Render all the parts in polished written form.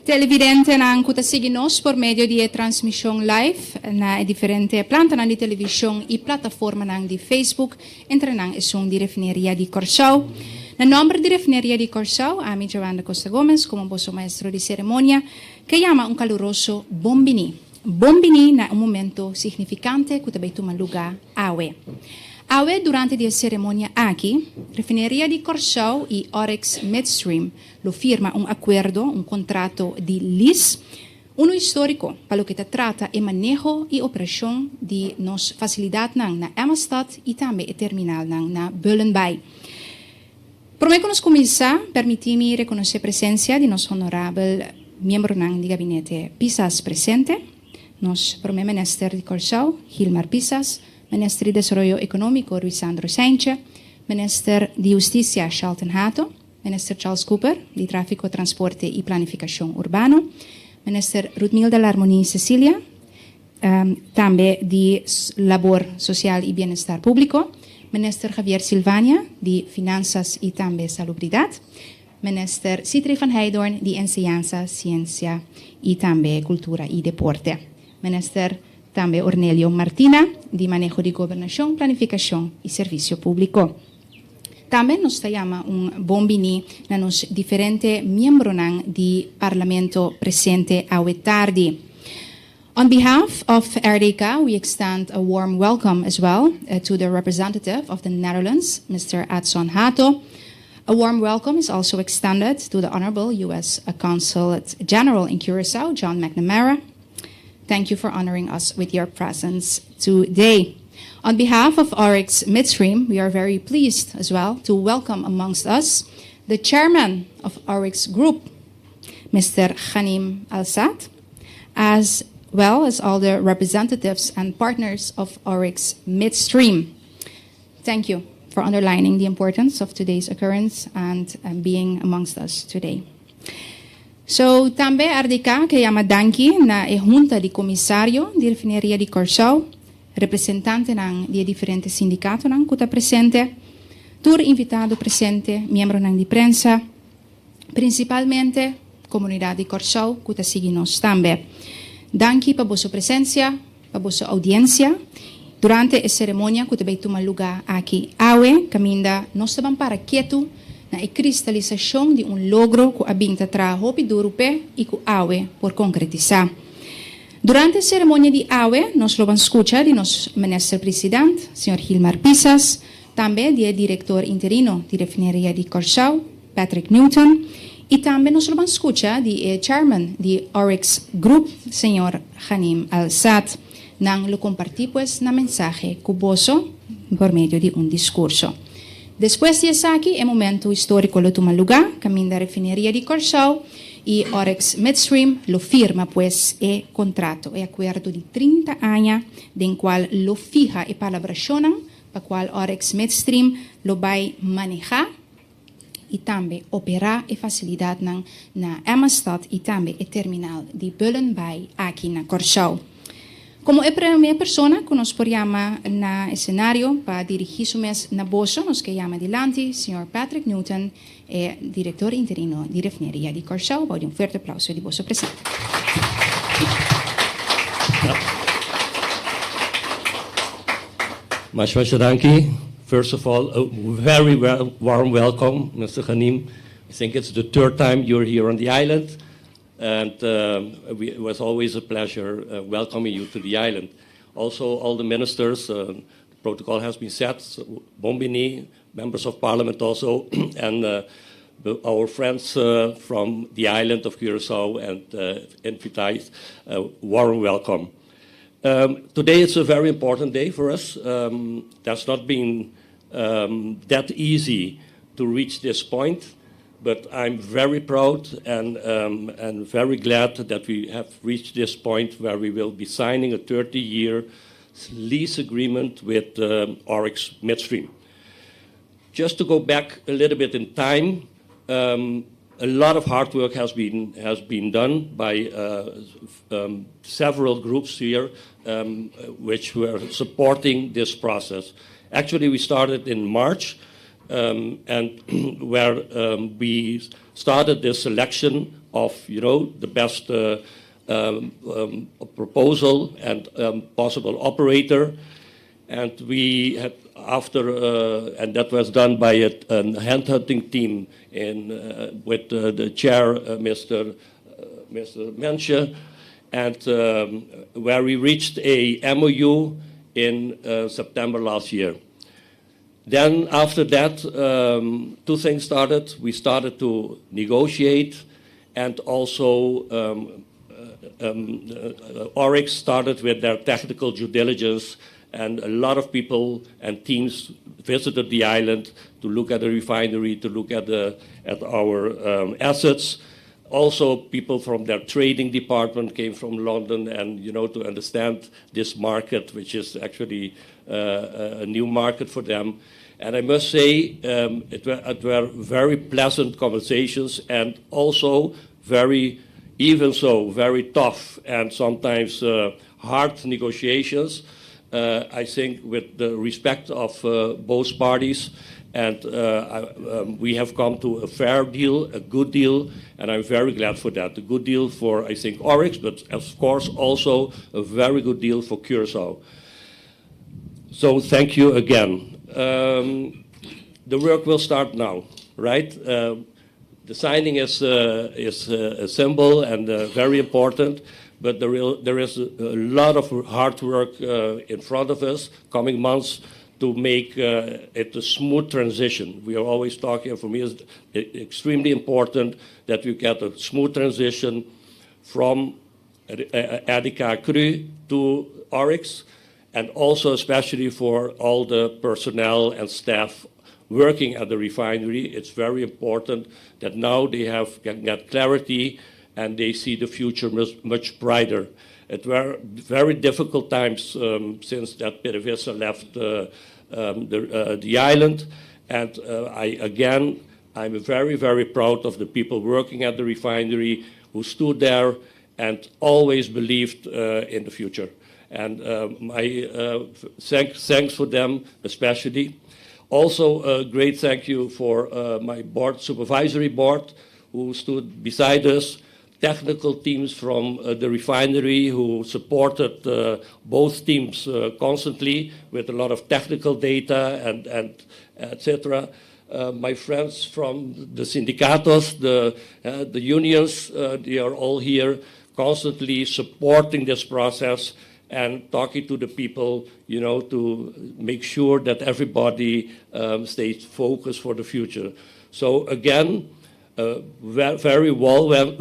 Televidente nang kutasigi nos por medio de transmisión live na diferente planta nang di televisión y plataforma nang di Facebook entre nang isung di refineria di Corsao. Na nombre di refineria di Corsao, ami Giovanna Costa Gomez, como vosso maestro di ceremonia, que llama un caluroso bombini. Bombini na un momento significante kutabay tumaluga awe. Awe durante la ceremonia aquí, refinería de Corsao y Oryx Midstream lo firma un acuerdo, un contrato de LEASE, uno histórico para lo que trata el manejo y operación de nos facilidad na Emastad y también el terminal na Bullenbay. Por mí, nos comienza, permitime reconocer presencia de nos honorable miembro del gabinete Pisas presente, nos primer ministro de Corsao, Gilmar Pisas, Ministro de Desarrollo Económico, Ruisandro Sánchez, Ministro de Justicia, Charlton Hato, Ministro Charles Cooper, de Tráfico, Transporte y Planificación Urbano, Ministro Rudmilda Larmoni Cecilia, también de Labor Social y Bienestar Público, Ministro Javier Silvania, de Finanzas y también Salubridad, Ministro Citri van Heijdorn, de Enseñanza, Ciencia y también Cultura y Deporte, Ministro también Ornelio Martina, de Manejo de Gobernación, Planificación y Servicio Público. También nos llama un bombini a los diferentes miembros del Parlamento presente a tarde. On behalf of RDK, we extend a warm welcome as well to the representative of the Netherlands, Mr. Adson Hato. A warm welcome is also extended to the Honorable U.S. Consulate General in Curacao, John McNamara. Thank you for honoring us with your presence today. On behalf of Oryx Midstream, we are very pleased as well to welcome amongst us the chairman of Oryx Group, Mr. Ghanim Al-Sad, as well as all the representatives and partners of Oryx Midstream. Thank you for underlining the importance of today's occurrence and being amongst us today. So, también RDK que llama danki na junta di comisario di refineria di Corsao, representante di differenti sindicati kuta presente, tur invitado presente, miembro di prensa, principalmente comunidad di Corsao kuta sigi nos tambe. Danki pa vossa presencia, pa vossa audiencia, durante la ceremonia kuta bay tumaluga aquí awe, caminda nos taban para quieto, na cristalização de logro que abinta tra hopi durupe e que awe por concretizar. Durante a cerimônia de awe, nós vamos escutar de nosso ministro-presidente, Sr. Gilmar Pisas, também do diretor interino de refineria de Corsao, Patrick Newton, e também nós vamos escutar do chairman de Oryx Group, Sr. Ghanim Al-Sad, nang lo compartir pues na mensagem cuboso por meio de discurso. Después de eso aquí, el momento histórico lo toma lugar, camino de refinería de Corsao y Oryx Midstream lo firma pues el contrato, el acuerdo de 30 años, en cual lo fija y palabracionan, para cual Oryx Midstream lo va a manejar y también operar y facilidad na Emastad y también el terminal de Bullenbay aquí en Corsao. Como é a primeira pessoa que nos podemos na escenário para dirigir-se na bolsa, nos que chama adiante, Sr. Patrick Newton, diretor interino de refineria de Corsao. Pode forte aplauso de vosso presente. Mashwasha danki. First of all, a very warm welcome, Mr. Ghanim. I think it's the third time you're here on the island. And it was always a pleasure welcoming you to the island. Also, all the ministers, the protocol has been set, so Bombini, members of parliament also, and our friends from the island of Curacao and Enfitais, warm welcome. Today it's a very important day for us. That's not been that easy to reach this point. But I'm very proud and very glad that we have reached this point where we will be signing a 30-year lease agreement with Oryx Midstream. Just to go back a little bit in time, a lot of hard work has been done by several groups here which were supporting this process. Actually, we started in March and where we started this selection of, the best proposal and possible operator. And we had and that was done by a handhunting team with the chair, Mr. Menche, and where we reached a MOU in September last year. Then after that, two things started. We started to negotiate, and also Oryx started with their technical due diligence, and a lot of people and teams visited the island to look at the refinery, to look at our assets. Also, people from their trading department came from London, and to understand this market, which is actually a new market for them. And I must say, it were very pleasant conversations, and also very tough and sometimes hard negotiations. I think with the respect of both parties, and we have come to a fair deal, a good deal, and I'm very glad for that. A good deal for, I think, Oryx, but of course also a very good deal for Curaçao. So thank you again. The work will start now, right? The signing is a symbol and very important, but there is a lot of hard work in front of us, coming months, to make it a smooth transition. We are always talking, for me it's extremely important that we get a smooth transition from Adica Cru to Oryx, and also especially for all the personnel and staff working at the refinery. It's very important that now they can get clarity and they see the future much brighter. It were very difficult times since that PDVSA left the island, and I'm very, very proud of the people working at the refinery who stood there and always believed in the future. And thanks for them especially. Also, a great thank you for my supervisory board, who stood beside us, technical teams from the refinery who supported both teams constantly with a lot of technical data and etc. My friends from the sindicatos, the unions, they are all here constantly supporting this process and talking to the people, to make sure that everybody stays focused for the future. So again, very warm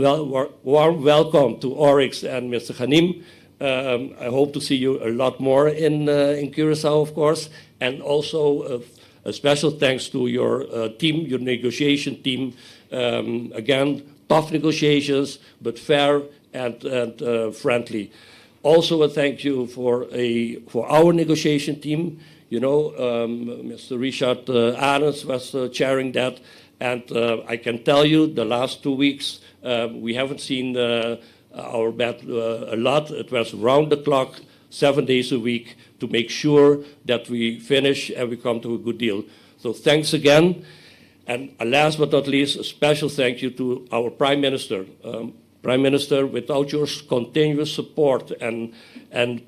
welcome to Oryx and Mr. Ghanim. I hope to see you a lot more in Curaçao, of course, and also a special thanks to your team, your negotiation team. Again, tough negotiations, but fair and friendly. Also, a thank you for our negotiation team. Mr. Richard Arends was chairing that. And I can tell you, the last 2 weeks, we haven't seen our bed a lot. It was round the clock, 7 days a week, to make sure that we finish and we come to a good deal. So thanks again. And last but not least, a special thank you to our Prime Minister. Prime Minister, without your continuous support and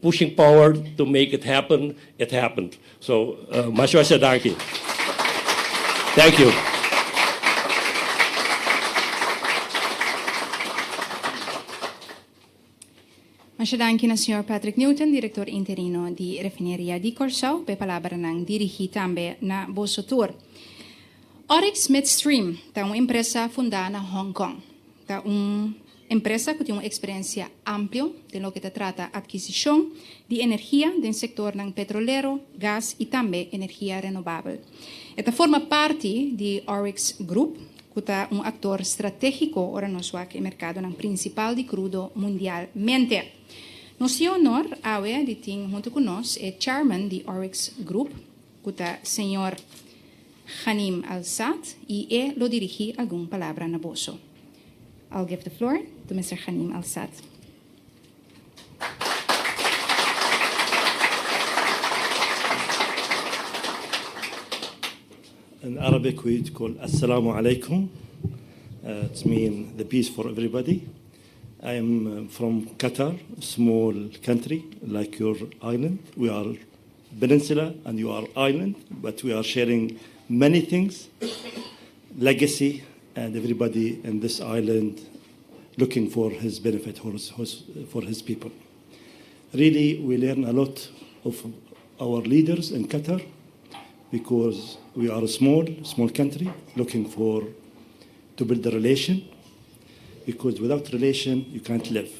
pushing power to make it happen, it happened. So, Maswasya danki. Thank you. Masyadanki na Sr. Patrick Newton, Director Interino di Refineria di Curaçao, pe palabra ng dirigi tambe na Boso Tour. Oryx Midstream, ta uma empresa fundada na Hong Kong. Ta empresa que tem uma experiência ampla de lo que se trata adquisição de energia do setor ng petrolero, gás e também energia renovável. Esta forma parte de Oryx Group, que é ator estratégico ora no seu mercado ng principal de crudo mundialmente. Nosso honor awe de ter junto conosco é chairman de Oryx Group, que é o Sr. Ghanim Al-Sad, e lo dirigi alguma palavra na boso. I'll give the floor to Mr. Ghanim Al-Sad. In Arabic, we call Assalamu alaikum. It means the peace for everybody. I am from Qatar, a small country like your island. We are peninsula and you are island, but we are sharing many things, legacy, and everybody in this island looking for his benefit for his people. Really, we learn a lot of our leaders in Qatar because we are a small country looking to build a relation, because without relation, you can't live.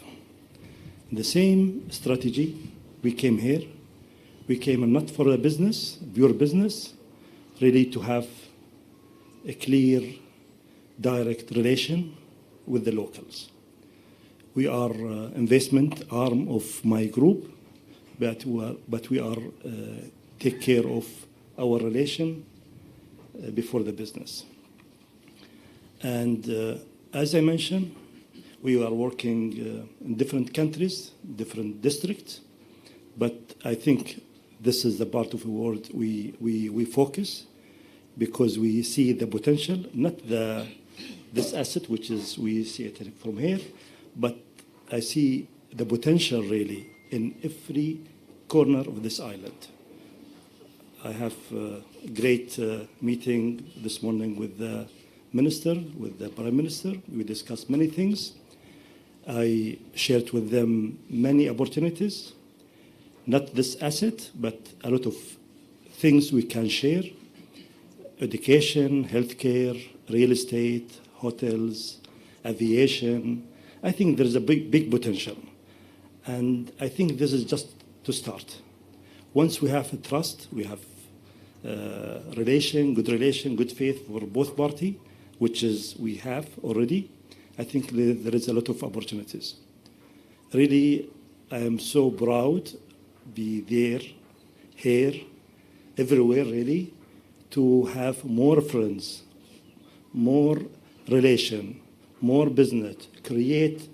The same strategy, we came here. We came not for a business, pure business, really to have a clear, direct relation with the locals. We are investment arm of my group, but we are take care of our relation before the business. And as I mentioned, we are working in different countries, different districts, but I think this is the part of the world we focus because we see the potential, not this asset, which is we see it from here, but I see the potential really in every corner of this island. I have a great meeting this morning with the minister, with the prime minister. We discussed many things. I shared with them many opportunities, not this asset, but a lot of things we can share: education, healthcare, real estate, hotels, aviation. I think there's a big potential. And I think this is just to start. Once we have a trust, we have relation, good faith for both parties, which is we have already, I think there is a lot of opportunities. Really, I am so proud to be there, here, everywhere really, to have more friends, more relation, more business, create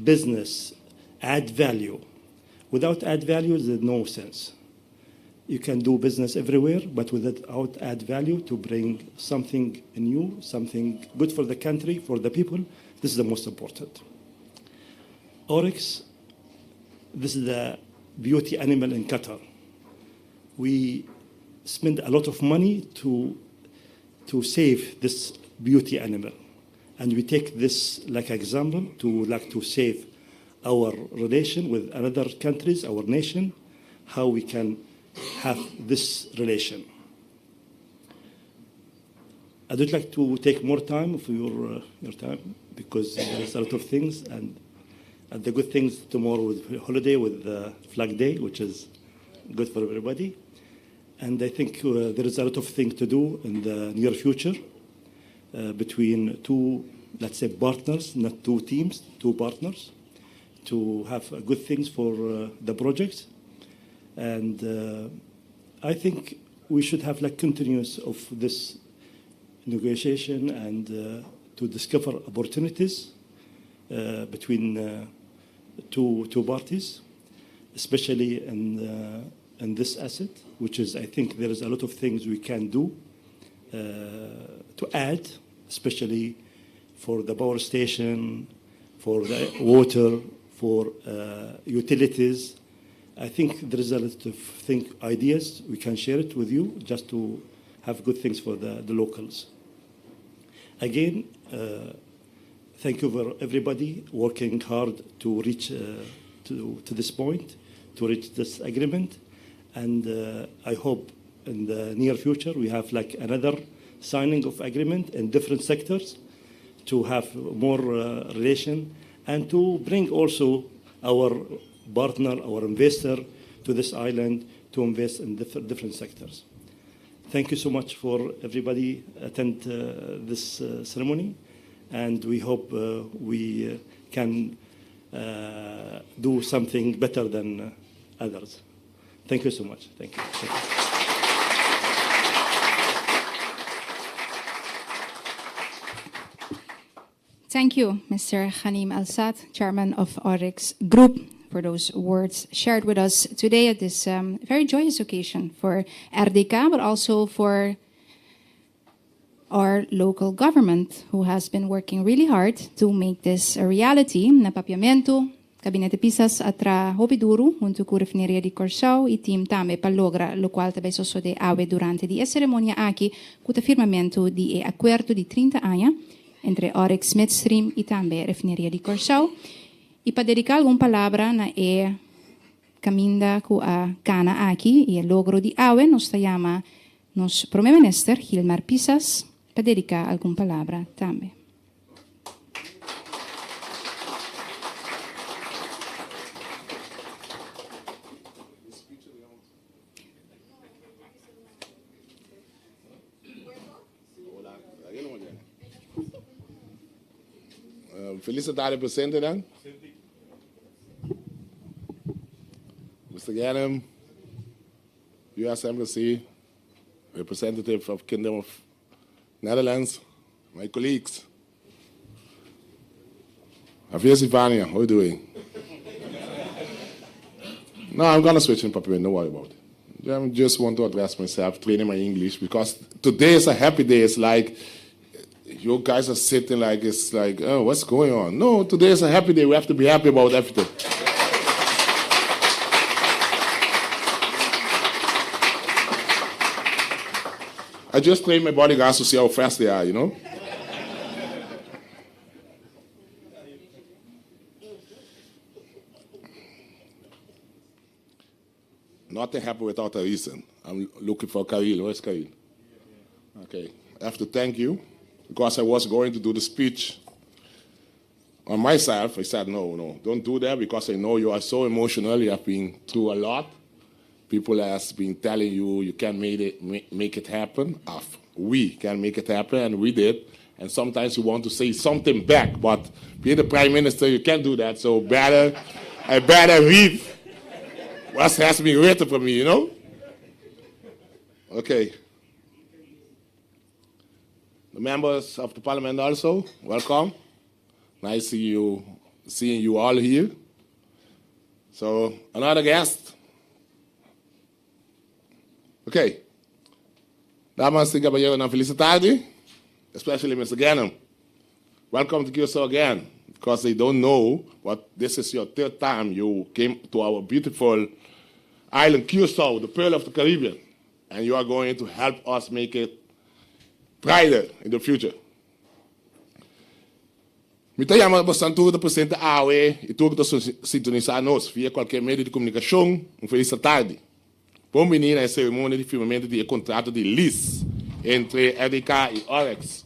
business, add value. Without add value, there's no sense. You can do business everywhere, but without add value to bring something new, something good for the country, for the people, this is the most important. Oryx, this is the beauty animal in Qatar. We spend a lot of money to save this beauty animal. And we take this like example to save our relation with other countries, our nation, how we can have this relation. I would like to take more time for your time because there's a lot of things, and the good things tomorrow with holiday, with the Flag Day, which is good for everybody. And I think there is a lot of things to do in the near future between two, let's say, partners, not two teams, two partners, to have good things for the projects. And I think we should have like continuous of this negotiation and to discover opportunities between two parties, especially in this asset, which is, I think there is a lot of things we can do to add, especially for the power station, for the water, for utilities. I think there is a lot of ideas. We can share it with you just to have good things for the locals. Again, thank you for everybody working hard to reach to this point, to reach this agreement. And I hope in the near future we have like another signing of agreement in different sectors to have more relation and to bring also our partner, our investor to this island to invest in different sectors. Thank you so much for everybody attend this ceremony, and we hope we can do something better than others. Thank you so much. Thank you. Thank you. Thank you, Mr. Ghanim Al-Sad, Chairman of Oryx Group, for those words shared with us today at this very joyous occasion for RDK, but also for our local government, who has been working really hard to make this a reality. Na papiamento, Gabinete Pisas atra hobiduru, junto com a refineria de Corsau e team também para logra, lo qual também só de awe durante a cerimônia aqui, com o firmamento de acordo de 30 anos entre Oryx, Midstream e também a refineria de Corsau. E para dedicar alguma palavra na caminda com a cana aqui e o logro de awe, nós chama nos primeiro-ministro Gilmar Pisas para dedicar alguma palavra também. Felicidade presente dan. Mr. Ganem, U.S. Embassy, representative of Kingdom of Netherlands, my colleagues. Javier Sivania, how are you doing? No, I'm going to switch in Papiamento, don't worry about it. I just want to address myself, training my English, because today is a happy day. It's like you guys are sitting like, it's like, oh, what's going on? No, today is a happy day. We have to be happy about everything. I just trained my bodyguards to see how fast they are, you know? Nothing happened without a reason. I'm looking for Karil. Where's Karil? Okay. I have to thank you, because I was going to do the speech on myself. I said, no, don't do that, because I know you are so emotional. You have been through a lot. People have been telling you you can't make it happen. We can make it happen, and we did. And sometimes you want to say something back, but being the prime minister, you can't do that. So I better read what has been written for me, you know? Okay. The members of the parliament also, welcome. Nice seeing you all here. So, another guest. Okay. Damas e caballeros, una felicidade, especially Mr. Ganem. Welcome to Curaçao again, because they don't know, but this is your third time you came to our beautiful island, Curaçao, the pearl of the Caribbean, and you are going to help us make it brighter in the future. Me chamo bastante presente AOE e tudo que sintonizar nos via qualquer meio de comunicação. Feliz tarde. Bom menino na cerimônia de firmamento de contrato de LEASE entre RDK e Oryx.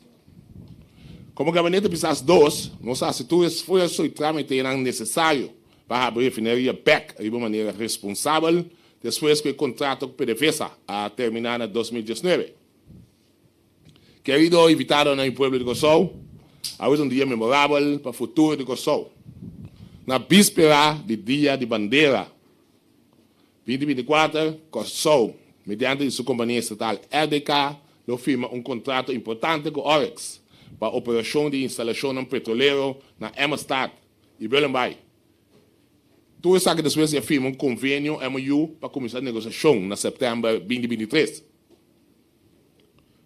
Como gabinete Pisas 2, nossa atitude esforço e trâmite eram necessários para abrir a refineria back de uma maneira responsável, depois que o contrato com PDVSA a terminar em 2019. Querido invitado no pueblo de Corsau, hoje um dia memorável para o futuro de Corsau. Na víspera do Dia de Bandeira 2024, Corsau, mediante sua companhia estatal RDK, firma contrato importante com Oryx para a operação de instalação petroleiro na Emmerstad e Belenbay. Tu sabe que depois firma convênio MOU para começar a negociação em setembro de 2023.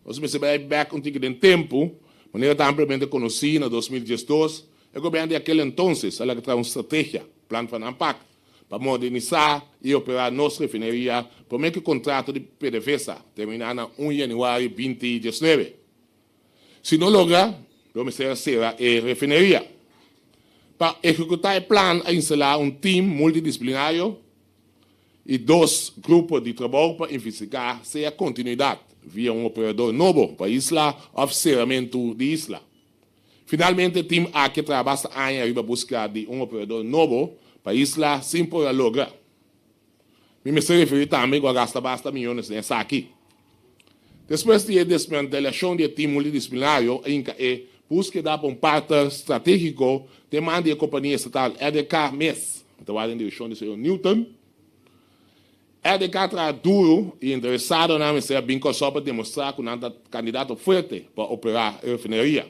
Nós percebemos back de tempo, maneira amplamente conhecida em 2012, o governo de aquele entonces ela trabalhou uma estratégia, plano de impacto, para modernizar e operar nossa refineria, por meio que o contrato de PDVSA terminar em 1 de janeiro de 2019. Se não logra, vamos ser a refineria. Para executar o plano, a instalar um time multidisciplinário e 2 grupos de trabalho para investigar se a continuidade via operador novo para a isla ou Firmamamentu de isla. Finalmente, o time aqui trabalha para buscar de operador novo para a isla sem poder lograr. Me se referi também a gastar bastante milhões nessa aqui. Depois de desmantelação do time multidisciplinário, a búsqueda para partner estratégico demanda a companhia estatal RDK MES, trabalha em direção do Sr. Newton. RDK está duro e interessado na ser bem só para demonstrar que é um candidato forte para operar a refineria.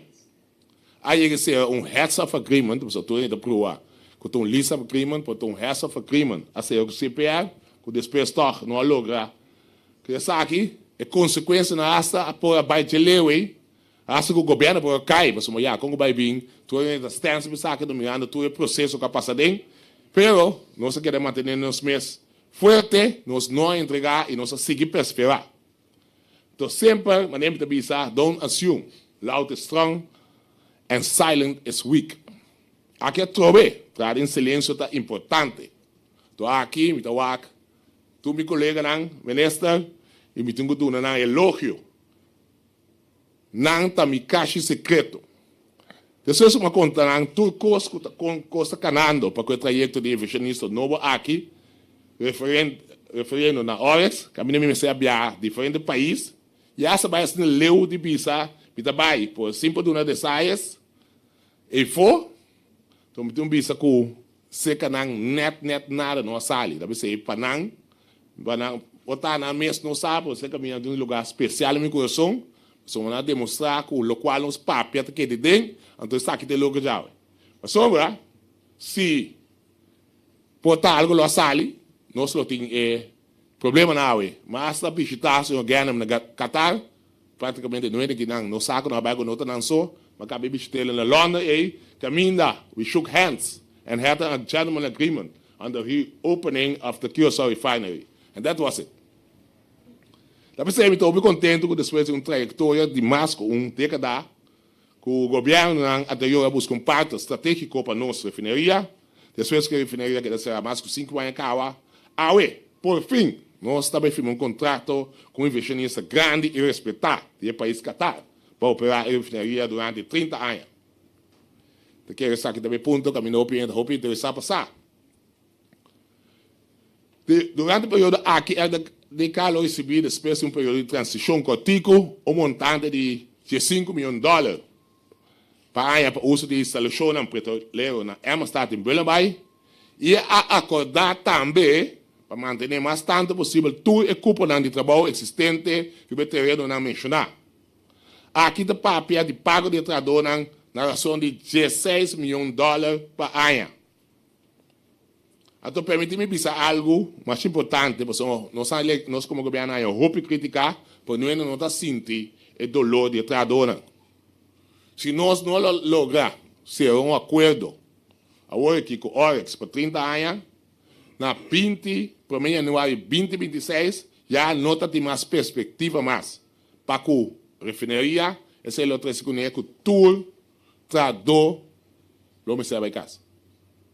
Aí que ser heads of agreement, você tem que provar que tem lease of agreement, que tem heads of agreement, a ser o CPR, que depois toch não logra. Que essa aqui é consequência na asta por a baita lewe Assim que o governo pode cair, mas como já, como vai vir, tu é a stance que dominando, tu é o processo que passa dentro, pero nós queremos manter nos meses forte, nós não entregar e nós seguir perseverar. Então sempre, maneira de pensar, don't assume, loud is strong and silent is weak. Aqui é trove, trazer em silêncio é importante. Então aqui, me tawak, tu meu colega não, minister, e me tenho dado um elogio. Não tá me caixa secreto. Depois uma conta não, tu costa canando para que o trajeto de inversionista novo aqui, referindo na Oryx, que a minha me a diferentes países, e essa vai ser leu de bisa, me trabalha por simples de uma dessas, e for, então me tem um bisa com seca não net nada não sali, deve ser para não botar na mesa não sabe, você caminha de um lugar especial no meu coração, só vamos demonstrar que o qual nos papéis que de dentro, então está aqui de lugar já. Mas sobra, se botar algo lá sali, nós não tem problema não é, mas a visitar se alguém na Qatar, praticamente não é que não saco não vai com outra não só, mas acabei visitando na Londres e caminha, we shook hands and had a gentleman agreement on the reopening of the Curaçao refinery, and that was it. Deve ser muito contente com depois de uma trajetória de mais de uma década, que o governo anterior buscou um parto estratégico para nossa refinaria, depois que a refinaria que será mais de 5 anos cá, por fim, nós também firmamos um contrato com um investidor grande e respeitado do país Qatar, para operar a refinaria durante 30 anos. Eu quero saber que também ponto que a minha opinião é interessante passar. Durante o período aqui, de Carlos receber depois de um período de transição com o Tópiko, um montante de $5 milhões para o uso de instalação petroleira na Amsterdã em Belembay, e a acordar também para manter mais tanto possível todo o cupo de trabalho existente que o terreno não mencionar. Aqui está papel de pago de trabalhador na razão de $16 milhões por ano. Então, permite-me pensar algo mais importante, porque nós como governo, vamos criticar, porque não está sentindo o dolor de trabalhador. Se nós não lograrmos ser um acordo, agora aqui com o Oryx, por 30 anos, na 20, para mim, januário 2026, já não tem mais perspectiva mais. Para que a refinaria, essa é outra segunda que todo trabalhador não me serve em casa.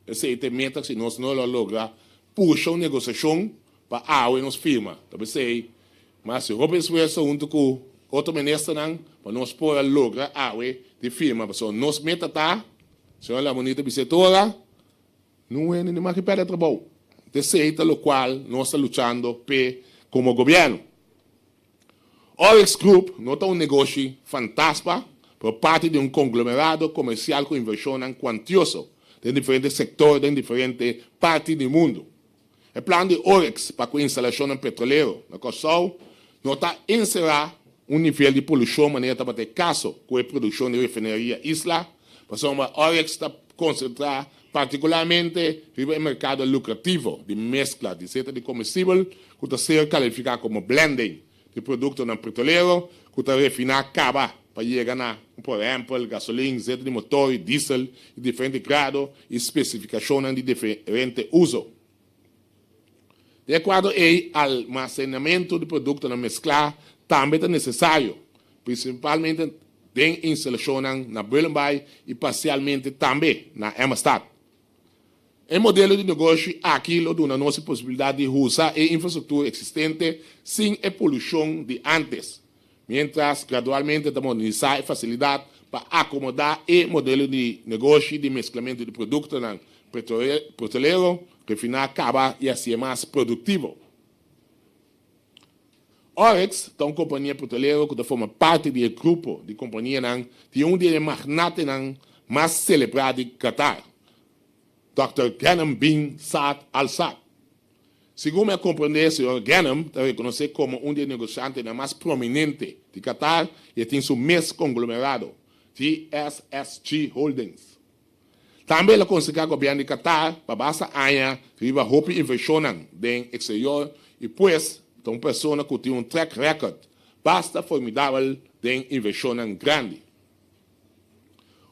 Esse é o meta se nós não lograrmos puxar uma negociação para a nossa firma. Talvez seja, mas se eu esforço junto com outro ministro, para nós poder lograr a de firma. Porque nós meta está, se a moneda bisetora, não é nem mais que perde trabalho. Desse é o qual nós estamos lutando como governo. Oryx Group não é um negócio fantástico por parte de um conglomerado comercial com inversão quantiosa em diferentes setores, em diferentes partes do mundo. O plano de Oryx para a instalação petroleira na Curaçao não está encerrar um nível de poluição maneira de bater caso com a produção de refinaria Isla, mas a Oryx está concentrada particularmente no mercado lucrativo de mescla de seta de combustível, que está sendo qualificado como blending de produtos petroleiros, que está refinar cava para chegar a, por exemplo, gasolina, seta de motor, diesel, de diferentes grados e especificações de diferentes usos. De acordo com o armazenamento de produtos na mescla, também é necessário, principalmente em instalações na Belembay e parcialmente também na Amsterdã. O modelo de negócio aqui dá nossa possibilidade de usar a infraestrutura existente sem a poluição de antes, mientras gradualmente de modernizar a facilidade para acomodar o modelo de negócio de mesclamento de produtos petroleiro, refinar, acabar e assim mais produtivo. Oryx é uma companhia petroleira que forma parte do grupo de companhias de um dos magnates mais celebrados de Qatar, Dr. Ghanem bin Saad Al Saad. Segundo me compreender, o Sr. Ghanem é reconhecido como um dos negociantes mais prominentes de Qatar e tem seu mesmo conglomerado, GSSG Holdings. Também ele conseguiu o governo de Qatar para base aña viva roupa inversão no exterior e, pois, uma pessoa que tem um track record bastante formidável de inversión grande.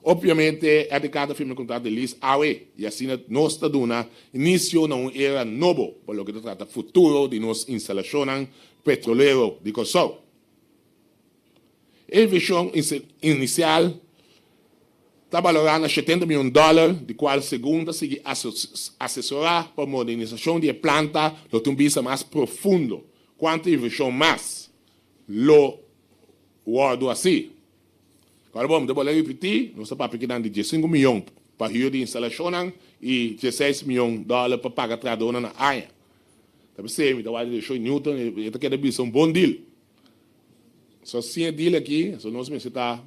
Obviamente, a cada firma contrato de LEASE AWE, y así nos está dando inicio a una era nueva, por lo que se trata futuro de nos instalaciones petrolero de Kosovo. A visión inicial está valorando $70 millones, de cual segunda sigue asesorar para modernización de planta, lo tumbisa más profundo. Cuánta inversión más lo guardo así. Agora vamos repetir, nós estamos pegando $15 milhões para rio de instalação e $16 milhões para pagar tradona na área. Tá percebendo? Então, vai deixar em Newton, ele está querendo ser bom deal. Só se é deal aqui, só nós necessitamos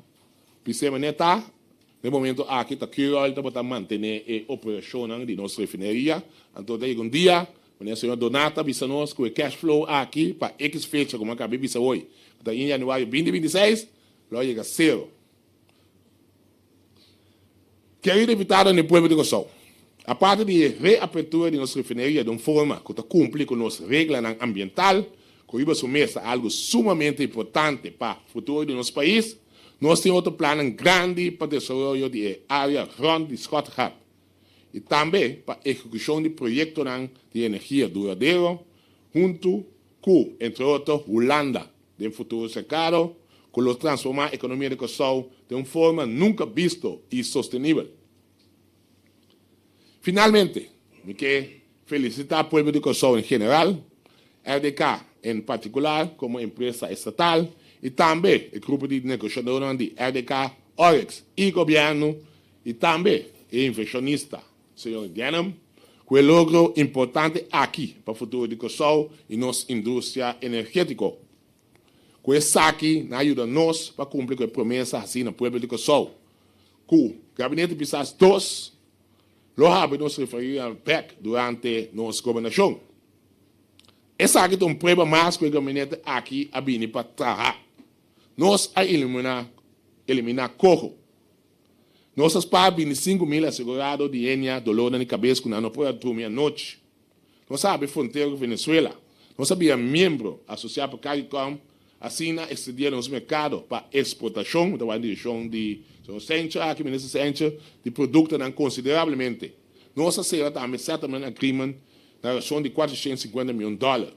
pensar neta. No momento aqui está curado, está para manter a operação de nossa refinaria. Então, daí um dia, quando a senhora Donata visa nós com o cash flow aqui para X fecha, como acabei de dizer hoje. Então, em janeiro 2026, lá chega zero. Quero evitar no povo de Kosovo. A parte de reapertura de nossa refinaria de uma forma que cumpre com nossa regra ambiental, que iba a algo sumamente importante para o futuro de nosso país, nós temos outro plano grande para o desenvolvimento de área rond de Scott Hart e também para a execução de projetos de energia duradoura, junto com, entre outros, Holanda, de um futuro cercado, que los transformar a economia de Kosovo de uma forma nunca vista e sustentável. Finalmente, me quero felicitar o povo de Kosovo em geral, RDK em particular como empresa estatal e também o grupo de negociadores de RDK, Oryx e governo e também o inversionista, Sr. Ganam, que é um logro importante aqui para o futuro de Kosovo e nossa indústria energética. Que esse aqui ajuda-nos para cumprir com a promessa assim no povo de Kosovo. Que o gabinete Pisas 2 lo sabe nos referir ao PEC durante nossa governação. Essa aqui é uma prova mais que o gabinete aqui a vir para trabalhar. Nós a eliminar corro. Nós pagamos 25 mil assegurados de ENIA, dolor na cabeça, que não pode dormir à noite. Nós sabemos fronteira com Venezuela. Nós sabemos membro associado para CARICOM, assim, exceder nos mercados para exportação, da direção de aqui de produtos consideravelmente. Nossa será também certamente agreement na relação de $450 milhões.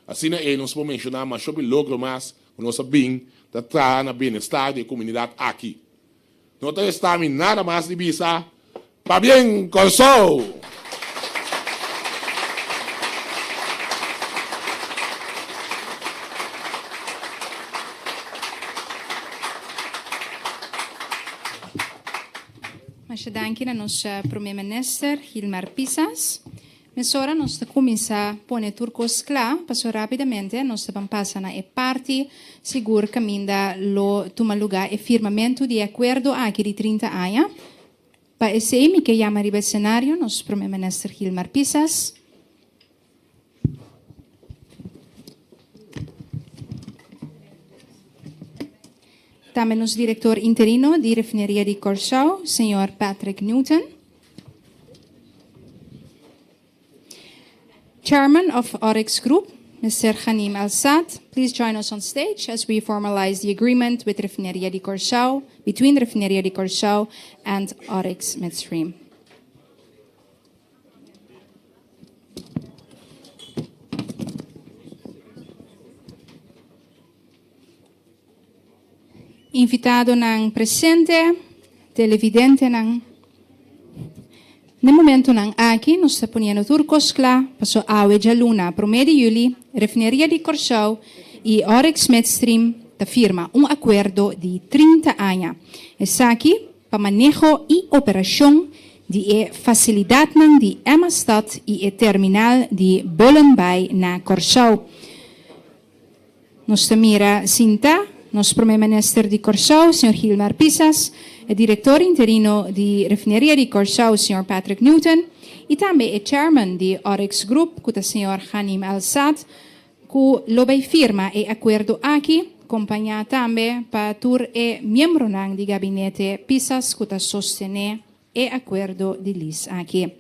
Assim, nós podemos mencionar, mas sobre logro mais, o nosso bem, da trazer na bem-estar da comunidade aqui. Nós estamos nada mais de visa, para bem, Kosovo! Mas danke na nossa primeiro-ministro Hilmar Pisas. Mas agora nós vamos começar a pôr turcos claro, passou rapidamente, nós vamos passar na parte segura caminho lo toma lugar e firmamento de acordo aqui de 30 anos. Para esse me que chama arriba cenário, nosso primeiro-ministro Hilmar Pisas. Também nosso diretor interino de refineria de Curaçao, Sr. Patrick Newton. Chairman of Oryx Group, Mr. Hanim Al-Sad, please join us on stage as we formalize the agreement with Refineria de Curaçao, between Refineria de Curaçao and Oryx Midstream. Invitado nang presente, televidente nang no momento nang aqui nós está ponendo turcos claro, passou a luna, pro mês de julho, Refineria de Curaçao e Oryx Midstream da firma acordo de 30 anos. Essa aqui para manejo e operação de facilidade de Emma-stad e terminal de Bullenbay na Curaçao. Nós mira Sinta, nosso primeiro-ministro de Curaçao, Sr. Hilmar Pisas, o diretor interino de Refineria de Curaçao, Sr. Patrick Newton, e também o chairman de Oryx Group, que é o Sr. Hanim Al-Sad, que lobby firma e acordo aqui, acompanhar também para tur e membro do gabinete Pisas, que sostene e acordo de LEASE aqui.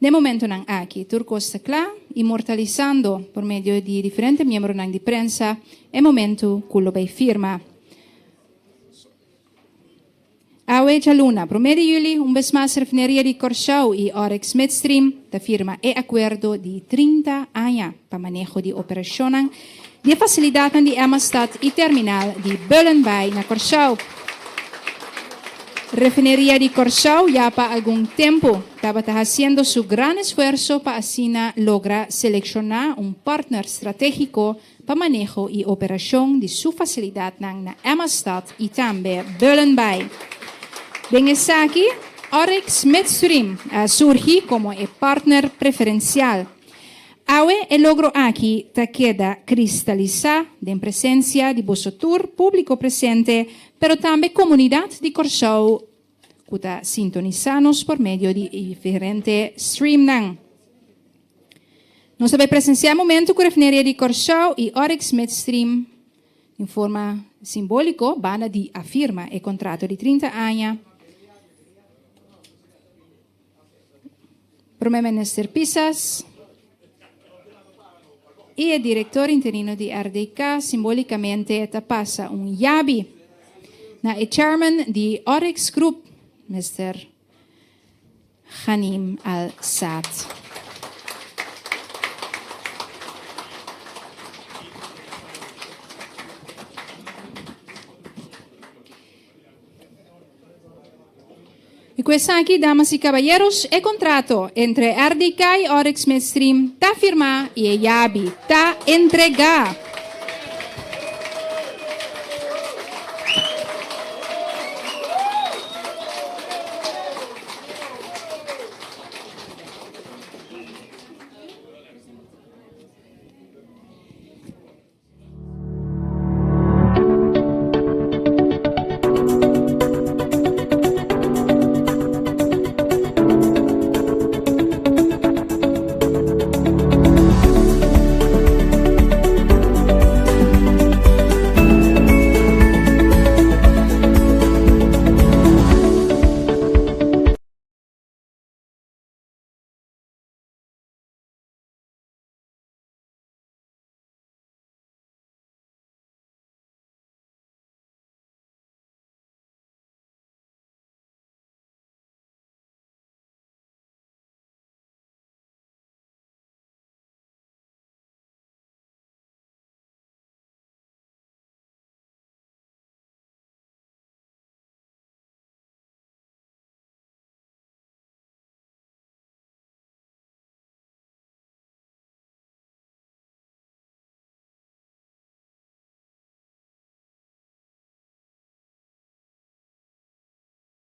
De momento nang aquí, Turco está inmortalizando por medio de diferentes miembros de prensa, el momento culo bei firma. Aweja Luna, promedio juli, vez más refinería de Corsau y Oryx Midstream, da firma e acuerdo de 30 años para manejo de operación de facilidad de Amistad y terminal de Bullenbay na Corsau. Refinería de Corsau ya para algún tiempo estaba haciendo su gran esfuerzo para así lograr seleccionar un partner estratégico para manejo y operación de su facilidad na Amistad y también Bullenbay. Ben aquí, Oryx Midstream surge como el partner preferencial. Ahora el logro aquí te queda cristalizar en presencia de vosotros, público presente, pero también comunidad de Corsau, que está sintonizados por medio de diferentes streams. Nos va a presenciar el momento que la refinería de Corsau y Oryx Midstream, en forma simbólica, van a afirmar el contrato de 30 años. Firmamamentu Pisas y el director interino de RDK simbólicamente te pasa un llave na el chairman de Oryx Group, Mr. Hanim Al-Sad. Y pues aquí, damas y caballeros, el contrato entre RDK y Oryx Midstream está firmado y el llave está entregado.